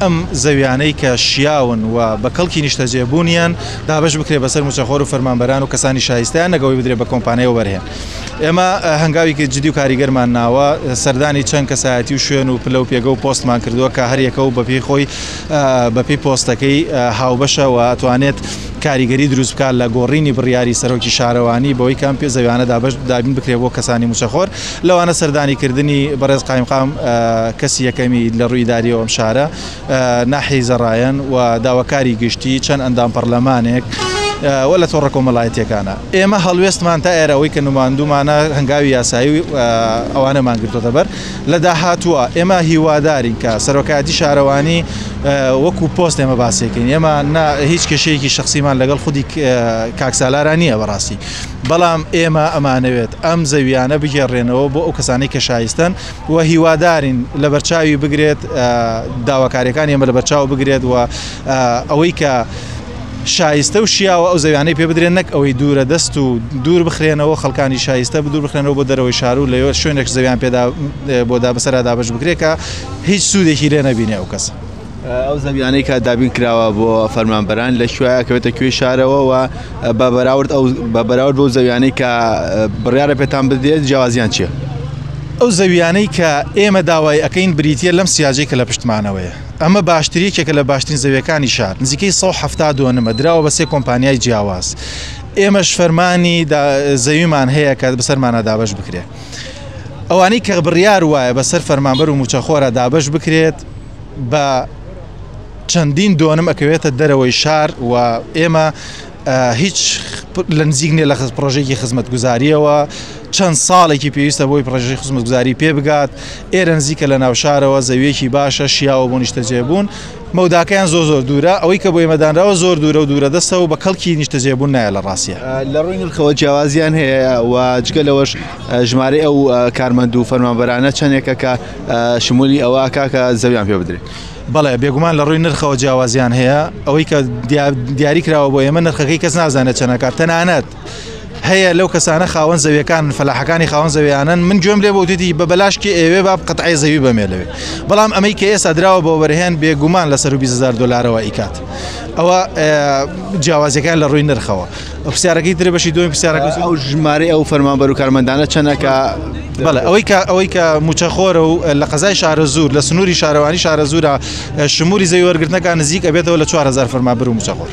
ئەم زەویانەی کە شیاون و بە کەڵکی نیشتەجێبوونیان دابش بکرێ بەسەر موچەخۆر و فەرمانبەران و کەسانی شایستیان نەگەوەی بدرێ بە کۆمپانیەوە وەرهێن. ئێمە هەنگاوی جدی و کاریگەرمان ناوە سەردانی چەند کەسایەتی و شوێن و پلە و پێگە و پۆستمان کردووە کە هەر یەکە و بەپێی خۆی بەپێی پۆستەکەی هاوبەشە و ئەتوانێت کاریگەری دروست بکات لە گۆڕینی بڕیاری سەرۆکی شارەوانی بۆی کام پێ زەویانە دابین بکرێ بۆ کەسانی موچەخۆر لەوانە سەردانیکردنی بەڕێز قایمقام کەسی یەکەمی لە ڕووی داریەوە ئەم شارە ناحیەی زەڕایەن و داواکاری گشتی چەند ئەندام پەرلەمانێک وە لە تۆڕە کۆمەڵایەتیەکانە. ئێمە هەڵوێستمان تا ئێرەوەی کە نماندومانە هەنگاوی یاسایی ئەوانەمان گرتوتە بەر لە داهاتووە ئێمە هیوادارین کە سەرۆکایەتی شارەوانی وەکو پۆست ئێمە باسیەکەین. ئێمە هیچ کێشەیەکی شخصیمان لەگەڵ خودی کاکسالاران نییە بەڕاستی، بەڵام ئێمە ئەمانەوێت ئەم زەویانە بگێڕێنەوە بۆ ئەو کەسانەی کە شایستن و هیوادارین لە بەرچاوی بگرێت داواکاریەکان ئێمە لە بەرچاو بگرێت و ئەوەی کە شایستە و شیاوە ئەو زەویانەی پێ بدرێن نەک ئەوەی دوورە دەست و دوور بخرێنەوە خەڵکانی شایستە دوور بخرێنەوە بۆ دەرەوەی شار و لەوێ شوێنێک زەویان پێدا بۆدا بەسەرا دابش بکرێت کە هیچ سوودێکی لێ نەبینێ ئەو کەس. ئەو زەویانەی کە دابین کراوە بۆ فەرمانبەران لە شوێنە کەوێتە کوێی شارەوە و بە بەراورد بۆ زەویانەی کە بڕیارە پێتان بدرێت جیاوازیان چییە؟ ئەو زەویانەی کە ئێمە داوای ئەەکەین بریتە لەم سیاجەی کە لە پشتمانەوەیە، ئەمە باشترێکێکە لە باشترین زەویەکانی شار نزیکەی 170 نمە دراوە بە 3 کۆمپانیای جیاواز. ئێمەش فەرمانی زەویمان هەیە کە بەسەرمانە دابش بکرێت. ئەوانەی کە بڕیار وایە بەسەر فەرمانبەر و موچەخۆرە دابش بکرێت بە چەندین دۆنم ئەکەوێتە دەرەوەی شار و ئێمە هیچ لە نزیک نیە لە پرۆژێکی خزمەتگوزاریەوە چەند ساڵێکی پێویستە بۆی پرۆژەی خزمەتگوزاری پێ بگات. ئێرە نزیکە لە ناو شارەوە زەویەکی باشە شیاوە بۆ نیشتەجێبوون مەوداکەیان زۆر دوورە ئەوەی کە بۆ ئێمەدانراوە زۆر دوورە و دوورە دەستە و بە کەڵکی نیشتەجێبوون نایە لە ڕاستیە. لە ڕووی نرخەوە جیاوازیان هەیە و جگە لەوەش ژمارەی ئەو کارمەند و فەرمانبەرانە چەندێکە کە شمولی ئەوە کاکە زەویان پێ بدرێت. بەڵێ بێگومان لە ڕووی نرخەوە جیاوازیان هەیە ئەوەی کە دیاری کراوە بۆ ئێمە نرخەکەی کەس نازانێت چەنەکات تەنانەت هەیە لەو کەسانە خاوەن زەویەکان فەلاحەکانی خاوەن زەویانن من گوێم لێ بۆ وتێتی بە بەلاشکی ئێوێ با قەتعی زەوی بەمێلەوێ، بەڵام ئەمەی کە ئێستا دراوە بۆ وەرهێن بێگومان لە سەر 20,000 دلارەوە ئیکات. ئەوە جیاوازیەکان لە ڕووی نرخەوە. پرسیارەکەی تر بەشی دومی پرسیارەکە ئەو ژمارەی ئەو فەرمانبەر و کارمەندانە چەندەکە؟ بەڵێ ئەوەی کە موچەخۆرە و لە قەزای شارە زوور لە سنووری شارەوانی شارە زوورە شموری زەوی وەرگرتنەکان نزیک ئەبێتەوە لە 4,000 فەرمانبەر و موچەخۆر.